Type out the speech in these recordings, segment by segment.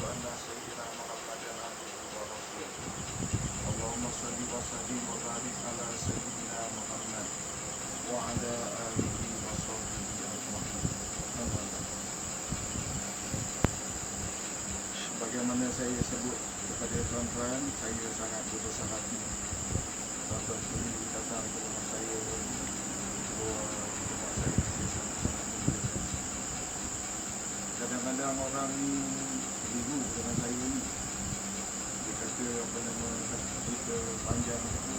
أن سيدنا محمدا عبده ورسوله اللهم صل وسلم وبارك على سيدنا محمد وعلى آله وصحبه أجمعين. Sebagaimana saya sebut kepada tuan-tuan, saya sangat berbesar hati tuan-tuan sini datang ke rumah saya. Kadang-kadang orang ni keliru dengan saya ni. Dia kata apa nama cerita panjang itu.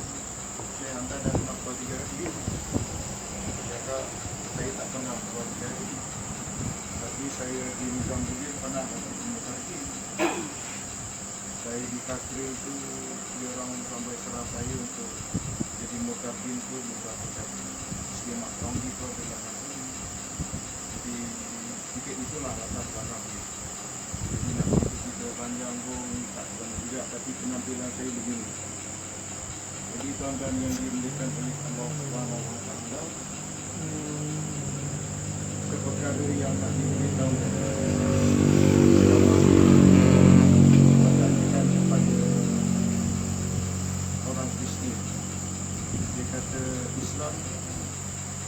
Saya hantar dah 2-3 kali. Dia cakap saya tak pernah buat kali. Tapi saya di Nizamudin pernah bertemu kaki. Saya di Kasri itu dia orang sampai serah saya untuk jadi mutafin tu beberapa kali. Skema Tonggi itu adalah jadi sedikit itulah latar belakang dia. Jadi nak cerita panjang pun tak banyak juga, tapi penampilan saya begini. Jadi tuan-tuan yang dimuliakan oleh Allah Subhanahu Wa Taala, seperkara yang nak diberitahu bertanyakan kepada orang Kristian. Dia kata Islam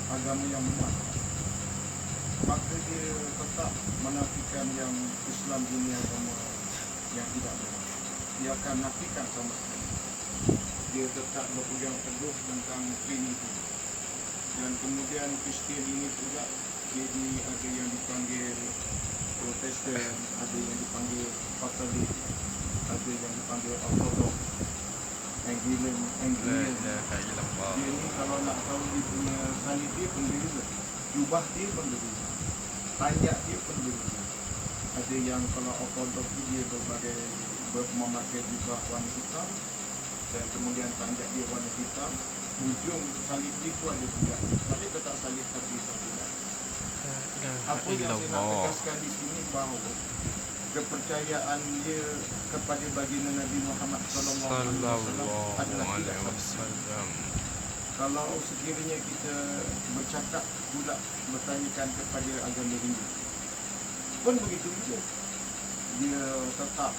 agama yang benar, maka dia tetap menafikan yang Islam ini agama yang tidak benar. Dia akan nafikan sama sekali. Dia tetap berpegang teguh tentang Trinity. Dan kemudian Kristian ini pula jadi ada yang dipanggil Protestan, ada yang dipanggil Katolik, ada yang dipanggil Orthodox, Anglican. Dia ni kalau nak tahu dia punya salib dia pun berbeza, jubah dia pun berbeza, tanjak dia pun berbeza. Ada yang kalau Orthodox dia berbagai memakai jubah warna hitam dan kemudian tanjak dia warna hitam. Hujung salib dia tu ada juga. Salib tetap salib tapi tidak. Apa yang saya nak tegaskan di sini bahawa kepercayaan dia kepada baginda Nabi Muhammad sallallahu alaihi wasallam adalah tidak sama. Kalau sekiranya kita bercakap pula bertanyakan kepada agama Hindu pun begitu juga. Dia tetap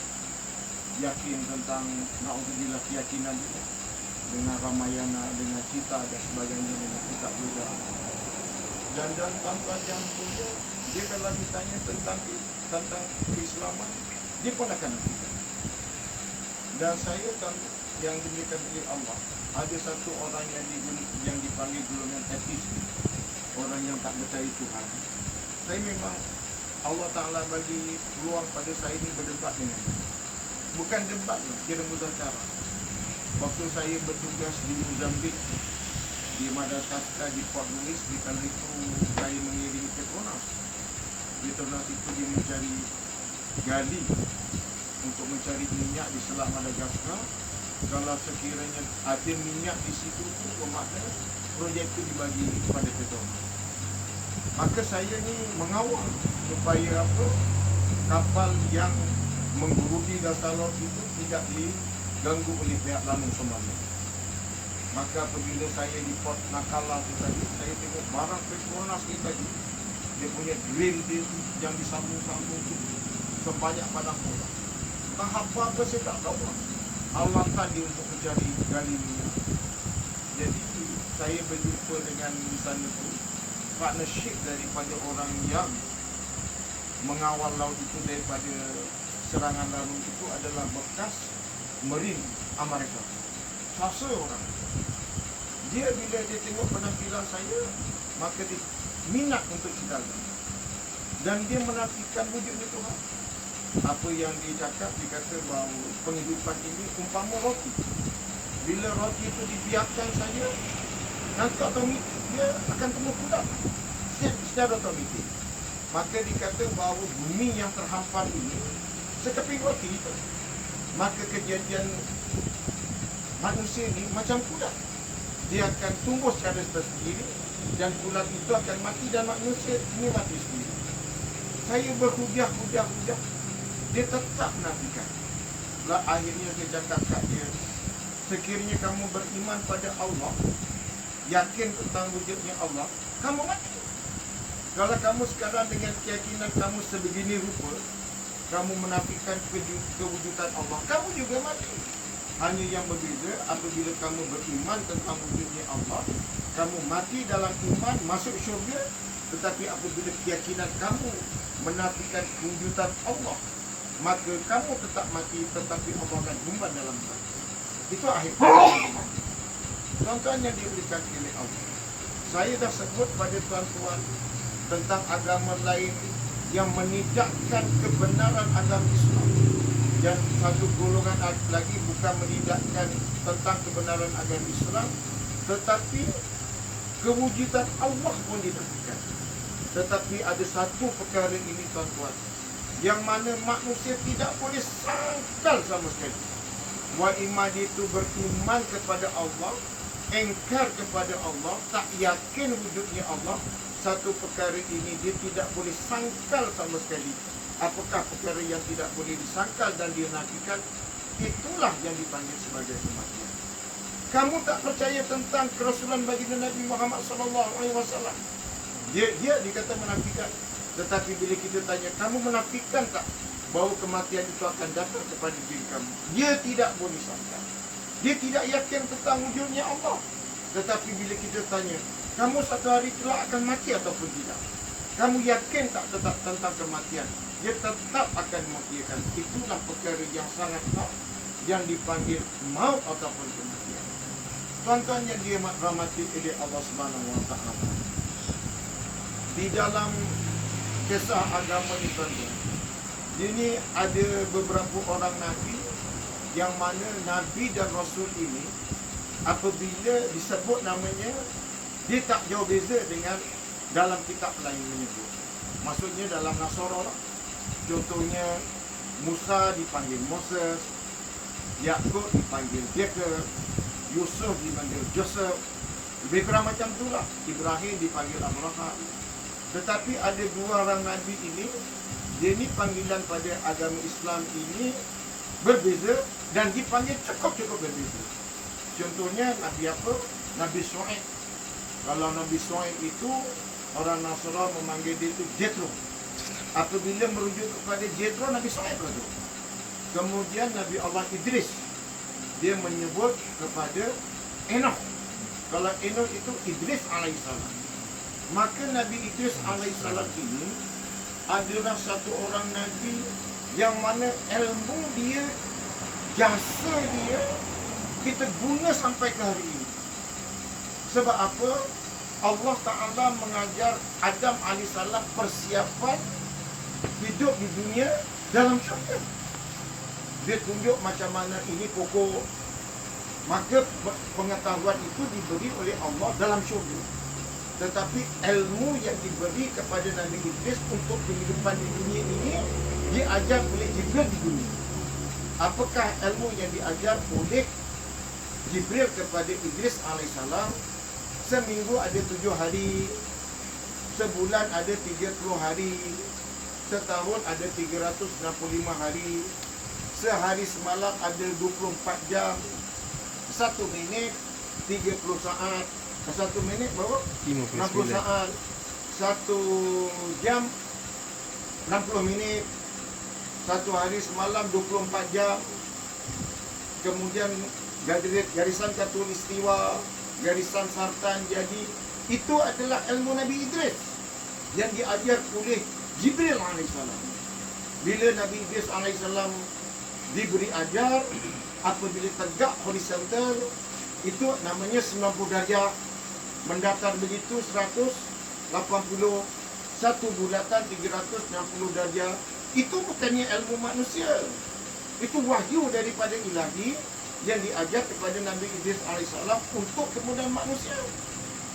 yakin tentang na'udzubillah keyakinan dia dengan Ramayana, dengan Cita dan sebagainya, dengan kitab Buddha. Dan tuan-tuan yang punya, dia kalau ditanya tentang keislaman, dia pun akan nafikan. Dan saya kan yang dimuliakan oleh Allah, ada satu orang yang dipanggil golongan ateis, orang yang tak percaya Tuhan. Saya memang Allah Ta'ala bagi peluang pada saya ini berdebat dengan dia. Bukan debat, kira muzakarah. Waktu saya bertugas di Mozambik, di Madagaskar, di Port Louis, di kala itu saya mengiringi Petronas. Petronas itu dia mencari gali untuk mencari minyak di Selat Madagaskar. Kalau sekiranya ada minyak di situ tu, bermakna projek itu dibagi kepada Petronas. Maka saya ni mengawal supaya apa, kapal yang menggerugi dasar laut itu tidak diganggu oleh pihak Lanung Somalia. Maka apabila saya di Port Nakala tu tadi, saya tengok barang Petronas ni tadi, dia punya grill dia yang disambung-sambung tu sebanyak padang orang. Entah apa-apa saya tak tahu lah. Allah tadi untuk mencari gali minyak. Jadi saya berjumpa dengan di sana tu partnership daripada orang yang mengawal laut itu daripada serangan laut itu adalah bekas Marine Amerika. Sasa orang. Dia bila dia tengok penampilan saya, maka dia minat untuk kita. Dan dia menafikan wujudnya Tuhan. Apa yang dia cakap, dia kata bahawa penghidupan ini umpama roti. Bila roti itu dibiarkan saja, nanti otomatik dia akan tumbuh kudat secara otomatik. Maka dikata bahawa bumi yang terhampar ini sekeping roti itu. Maka kejadian manusia ini macam kudat. Dia akan tumbuh secara sendiri dan kudat itu akan mati dan manusia ini mati sendiri. Saya berhujah. Dia tetap nafikan. Akhirnya saya cakap kat dia, sekiranya kamu beriman pada Allah, yakin tentang wujudnya Allah, kamu mati. Kalau kamu sekarang dengan keyakinan kamu sebegini rupa, kamu menafikan kewujudan Allah, kamu juga mati. Hanya yang berbeza, apabila kamu beriman tentang wujudnya Allah, kamu mati dalam iman, masuk syurga. Tetapi apabila keyakinan kamu menafikan wujudan Allah, maka kamu tetap mati, tetapi Allah akan humban dalam neraka. Itu akhir. Contoh yang diberikan oleh Allah. Saya dah sebut pada tuan-tuan tentang agama lain yang menidakkan kebenaran agama Islam. Dan satu golongan lagi bukan menidakkan tentang kebenaran agama Islam, tetapi kewujudan Allah pun dinafikan. Tetapi ada satu perkara ini tuan-tuan, yang mana manusia tidak boleh sangkal sama sekali. Wa imma itu beriman kepada Allah, engkar kepada Allah, tak yakin wujudnya Allah. Satu perkara ini dia tidak boleh sangkal sama sekali. Apakah perkara yang tidak boleh disangkal dan dinafikan? Itulah yang dipanggil sebagai kematian. Kamu tak percaya tentang kerasulan baginda Nabi Muhammad SAW. Dia dikata menafikan. Tetapi bila kita tanya, kamu menafikan tak bahawa kematian itu akan datang kepada diri kamu? Dia tidak boleh sangkal. Dia tidak yakin tentang wujudnya Allah. Tetapi bila kita tanya, kamu satu hari kelak akan mati ataupun tidak? Kamu yakin tak tetap tentang kematian? Dia tetap akan mematikan. Itulah perkara yang sangat hak yang dipanggil maut ataupun kematian. Tuan-tuan yang dirahmati oleh Allah Subhanahu Wa Taala, di dalam kisah agama ini tuan-tuan, ini ada beberapa orang Nabi yang mana Nabi dan Rasul ini apabila disebut namanya, dia tak jauh beza dengan dalam kitab lain menyebut. Maksudnya dalam Nasara lah. Contohnya Musa dipanggil Moses, Yakub dipanggil Jacob, Yusuf dipanggil Joseph. Lebih kurang macam itulah. Ibrahim dipanggil Abraham. Tetapi ada dua orang Nabi ini, dia ni panggilan pada agama Islam ini berbeza dan dipanggil cukup berbeza. Contohnya Nabi apa? Nabi Shu'aib. Kalau Nabi Shu'aib itu, orang Nasara memanggil dia itu Jethro. Apabila merujuk kepada Jethro, Nabi Shu'aib itu. Kemudian Nabi Allah Idris, dia menyebut kepada Enoch. Kalau Enoch itu Idris alaihissalam. Maka Nabi Idris alaihissalam ini adalah satu orang Nabi yang mana ilmu dia, jasa dia, kita guna sampai ke hari ini. Sebab apa? Allah Ta'ala mengajar Adam alaihissalam persiapan hidup di dunia dalam syurga. Dia tunjuk macam mana ini pokok. Maka pengetahuan itu diberi oleh Allah dalam syurga. Tetapi ilmu yang diberi kepada Nabi Idris untuk kehidupan di dunia ini, diajar oleh Jibril di dunia. Apakah ilmu yang diajar oleh Jibril kepada Idris alaihissalam? Seminggu ada 7 hari, sebulan ada 30 hari, setahun ada 365 hari, sehari semalam ada 24 jam, 1 minit 30 saat, 1 minit berapa? 60 saat, 1 jam 60 minit, 1 hari semalam 24 jam. Kemudian garisan khatulistiwa, garisan sartan. Jadi itu adalah ilmu Nabi Idris yang diajar oleh Jibril alaihissalam. Bila Nabi Idris alaihissalam diberi ajar, apabila tegak horizontal, itu namanya 90 darjah. Mendatar begitu 180, satu bulatan 360 darjah. Itu bukannya ilmu manusia. Itu wahyu daripada ilahi yang diajar kepada Nabi Idris alaihissalam untuk kemudahan manusia.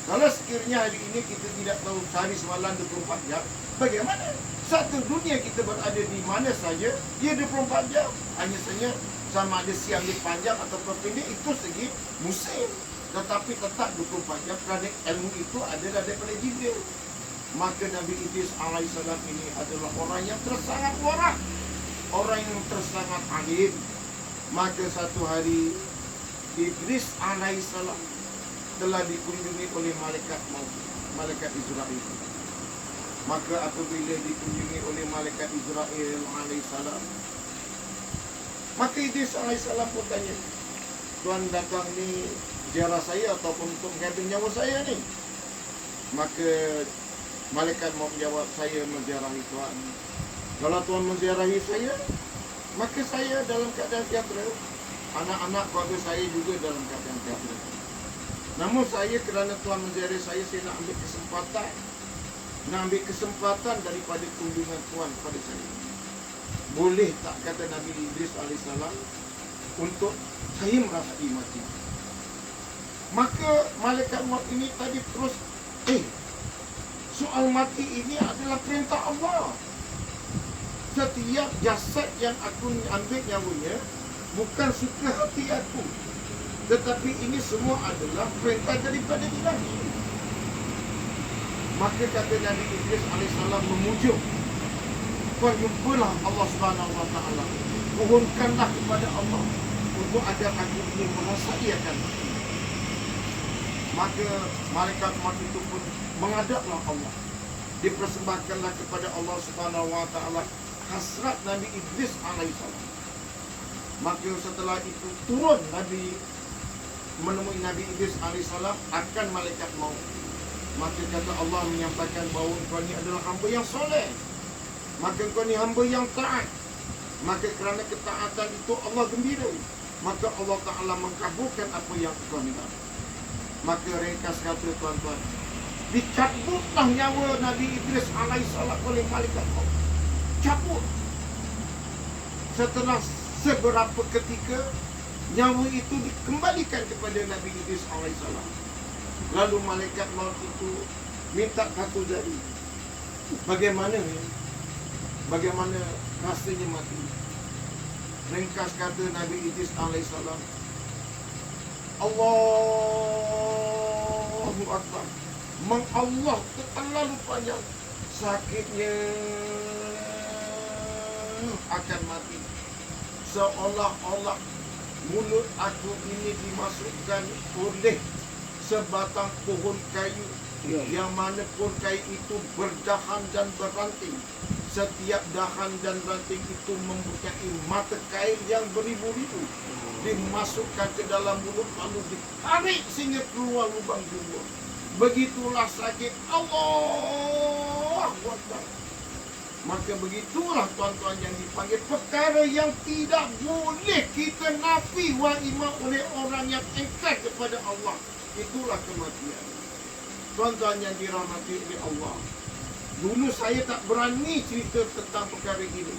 Kalau sekiranya hari ini kita tidak tahu sehari semalam 24 jam, bagaimana? Satu dunia kita berada di mana saja, dia 24 jam. Hanya saja sama ada siang dia panjang atau pendek, itu segi musim. Tetapi tetap 24 jam kerana ilmu itu adalah daripada Jibril. Maka Nabi Idris alaihissalam ini adalah orang yang tersangat warak, orang yang tersangat alim. Maka satu hari Idris alaihissalam telah dikunjungi oleh malaikat maut, malaikat Israel. Maka apabila dikunjungi oleh malaikat Israel alaihissalam, maka Idris alaihissalam pun tanya, Tuan datang ni ziarah saya ataupun untuk mengambil nyawa saya ni? Maka malaikat mau menjawab, saya menziarahi Tuan. Kalau Tuan menziarahi saya, maka saya dalam keadaan sejahtera. Anak-anak keluarga saya juga dalam keadaan sejahtera. Namun saya, kerana Tuan menziarahi saya nak ambil kesempatan daripada kunjungan Tuan kepada saya. Boleh tak, kata Nabi Idris alaihissalam, untuk saya merasai mati? Maka malaikat maut ini tadi terus, soal mati ini adalah perintah Allah. Setiap jasad yang aku ambil nyawanya bukan suka hati aku, tetapi ini semua adalah perintah daripada Ilahi. Maka kata Nabi Idris alaihissalam memujuk, kau jumpalah Allah Subhanahu wa taala, mohonkanlah kepada Allah untuk agar aku ini merasai akan mati. Maka malaikat maut itu pun menghadaplah Allah, dipersembahkanlah kepada Allah Subhanahu wa taala hasrat Nabi Idris alaihissalam. Maka setelah itu turun Nabi menemui Nabi Idris alaihissalam akan malaikat maut. Maka kata Allah menyampaikan bahawa engkau ni adalah hamba yang soleh, maka engkau ni hamba yang taat. Maka kerana ketaatan itu Allah gembira, maka Allah Ta'ala mengkabulkan apa yang engkau minta. Maka ringkas kata tuan-tuan, dicabutlah nyawa Nabi Idris alaihissalam oleh malaikat maut. Cabut. Setelah seberapa ketika, nyawa itu dikembalikan kepada Nabi Idris alaihissalam. Lalu malaikat maut itu minta satu jari. Bagaimana rasanya mati? Ringkas kata Nabi Idris alaihissalam, Allahu Akbar. Allah terlalu panjang, sakitnya akan mati. Seolah-olah mulut aku ini dimasukkan oleh sebatang pohon kayu, yang mana pohon kayu itu berdahan dan beranting. Setiap dahan dan ranting itu mempunyai mata kail yang beribu-ribu, dimasukkan ke dalam mulut lalu ditarik sehingga keluar lubang jubur. Begitulah sakit. Allahu Akbar. Maka begitulah tuan-tuan yang dipanggil perkara yang tidak boleh kita nafi wa ima oleh orang yang engkar kepada Allah. Itulah kematian. Tuan-tuan yang dirahmati oleh Allah, dulu saya tak berani cerita tentang perkara ini,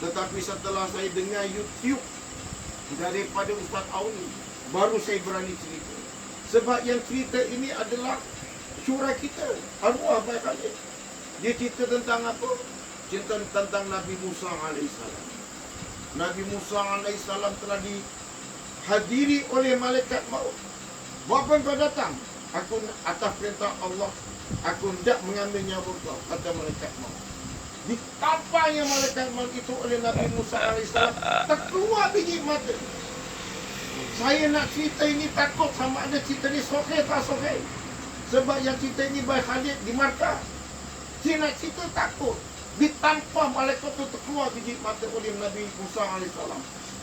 tetapi setelah saya dengar YouTube daripada Ustaz Auni, baru saya berani cerita. Sebab yang cerita ini adalah syurah kita, arwah Baik Khalid. Dia cerita tentang apa? Cerita tentang Nabi Musa alaihissalam. Nabi Musa alaihissalam telah dihadiri oleh malaikat maut. Buat apa kau datang? Aku atas perintah Allah, aku hendak mengambil nyawa kau, kata malaikat maut. Ditampaknya malaikat maut itu oleh Nabi Musa alaihissalam, terkeluar biji mata. Saya nak cerita ini takut sama ada cerita ni sahih tak sahih. Sebab yang cerita ini Baik Khalid di markah. Saya nak cerita takut. Ditampar malaikat itu terkeluar biji mata oleh Nabi Musa alaihissalam.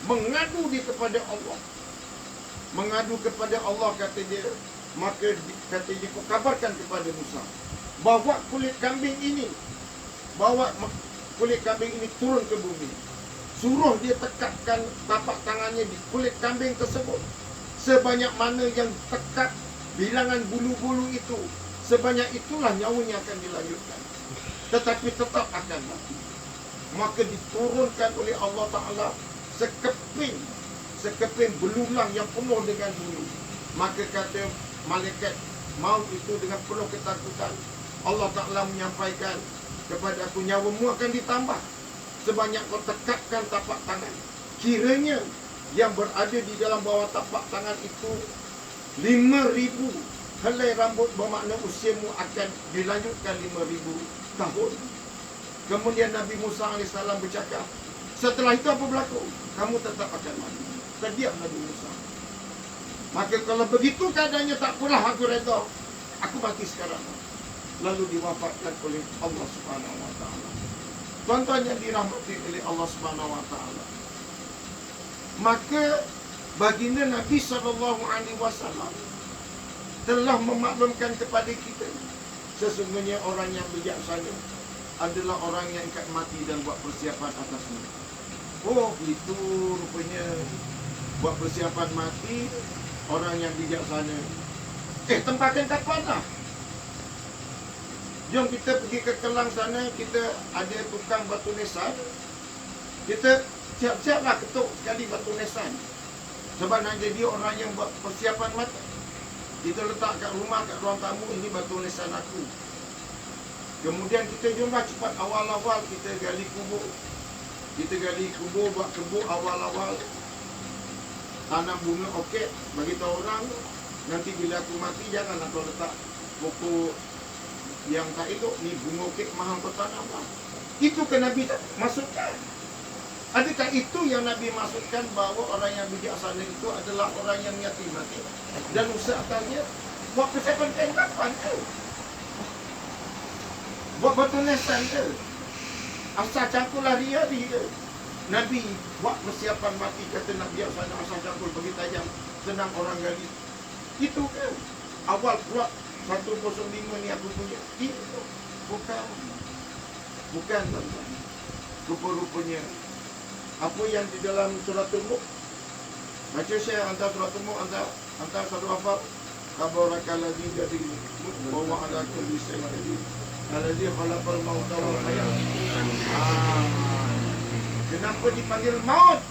Mengadu dia kepada Allah. Mengadu kepada Allah, kata dia. Maka kata dia, kau kabarkan kepada Musa, bawa kulit kambing ini turun ke bumi. Suruh dia tekatkan tapak tangannya di kulit kambing tersebut. Sebanyak mana yang tekat bilangan bulu-bulu itu, sebanyak itulah nyawanya akan dilanjutkan. Tetapi tetap akan mati. Maka diturunkan oleh Allah Ta'ala sekeping belulang yang penuh dengan bulu. Maka kata malaikat maut itu dengan penuh ketakutan, Allah Ta'ala menyampaikan kepada aku, nyawamu akan ditambah sebanyak kau tekatkan tapak tangan. Kiranya yang berada di dalam bawah tapak tangan itu 5,000 helai rambut, bermakna usiamu akan dilanjutkan 5,000 tahun. Kemudian Nabi Musa AS bercakap, setelah itu apa berlaku? Kamu tetap akan mati. Terdiam Nabi Musa. Maka kalau begitu keadaannya, tak apalah, aku redha. Aku mati sekarang. lalu diwafatkan oleh Allah Subhanahu wa taala. Tuan-tuan yang dirahmati oleh Allah Subhanahu wa taala. Maka baginda Nabi SAW telah memaklumkan kepada kita, sesungguhnya orang yang bijaksana adalah orang yang ikat mati dan buat persiapan atasnya. Oh, itu rupanya buat persiapan mati orang yang bijaksana. Tempatkan kat mana? Jom kita pergi ke Kelang sana, kita ada tukang batu nisan. Kita siap-siaplah ketuk sekali batu nisan. Sebab nak jadi orang yang buat persiapan mati. Kita letak kat rumah, kat ruang tamu, ini batu nisan aku. Kemudian kita jumlah cepat awal-awal kita gali kubur. Kita gali kubur, buat kubur awal-awal. Tanam bunga orkid, bagi tahu orang, nanti bila aku mati jangan aku letak pokok yang tak elok ni, bunga orkid mahal kau tanam lah. Itu kan Nabi masukkan. Adakah itu yang Nabi maksudkan bahawa orang yang bijaksana itu adalah orang yang yatim mati dan usaha atasnya buat persiapan kapan tu? Buat batu nisan ke? Asal cangkulah dia. Nabi buat persiapan mati, kata Nabi bijaksana asal cangkul bagi tajam, senang orang gali. Itu ke? Awal keluar 105 ni aku punya. Itu bukan tuan-tuan. Rupa-rupanya apa yang di dalam surah Al-Mulk, baca saya hantar surah Al-Mulk, hantar satu hafal. Tabarakalladzi biyadihi wa huwa ala kulli syai'in qadir. Alladzi khalaqal mauta wal hayat. Kenapa dipanggil maut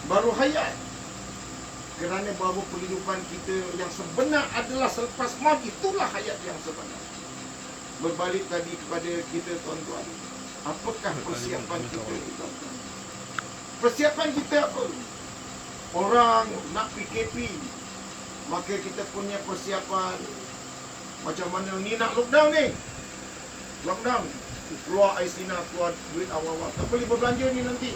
baru hayat? Kerana bahawa kehidupan kita yang sebenar adalah selepas maut, itulah hayat yang sebenar. Berbalik tadi kepada kita tuan-tuan, apakah persiapan kita tuan-tuan? Persiapan kita apa? Orang nak PKP, maka kita punya persiapan macam mana ni nak lockdown ni. Lockdown, keluar Aisina, keluar duit awal-awal. Tak boleh berbelanja ni nanti.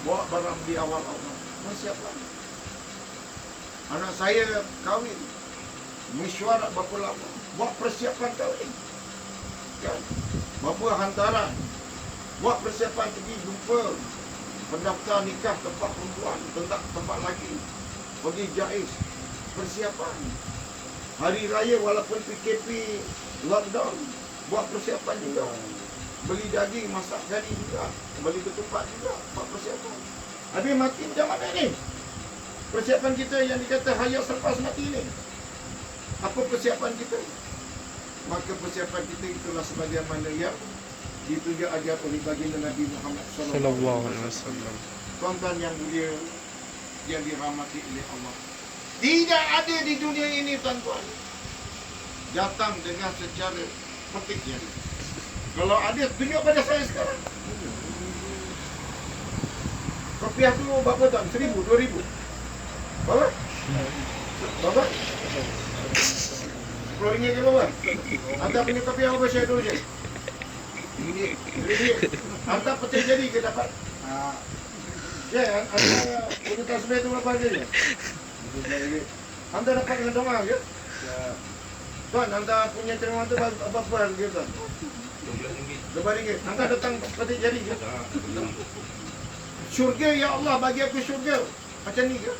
Bawa barang di awal-awal. Persiapan. Anak saya kahwin, mesyuarat berapa lama. Buat persiapan kahwin. Kan? Berapa hantaran. Buat persiapan pergi jumpa pendaftar nikah tempat perempuan, tempat lagi. Pergi jaiz. Persiapan. Hari raya walaupun PKP lockdown, buat persiapan juga. Beli daging, masak gali juga. Beli ketupat juga. Buat persiapan. Habis mati macam mana ni? Persiapan kita yang dikata hayat selepas mati ni. Apa persiapan kita? Maka persiapan kita itulah sebagaimana yang ditunjuk ajar oleh baginda Nabi Muhammad sallallahu alaihi wasallam. Tuan-tuan yang mulia yang dirahmati oleh Allah, tidak ada di dunia ini tuan-tuan datang dengan secara petik yang ini. Kalau ada, tunjuk pada saya sekarang. Kopiah tu berapa tuan? 1,000, 2,000? Berapa? Berapa? RM10 ke berapa? Anda punya kopiah apa saya dulu je? Anda pecah jadi ke dapat? Ya, anda punya tasbih tu berapa harga je? Anda dapat dengan doa ke? Tuan, anda punya terima tu berapa harga tuan? RM12. Anda datang petik jari ke? Syurga, ya Allah bagi aku syurga. Macam ni ke?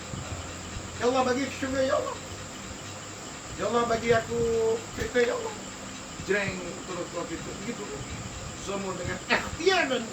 Ya Allah bagi aku syurga, ya Allah. Ya Allah bagi aku kereta, ya Allah. Jeng, terus kita. Begitu. Semua dengan ikhtiar dan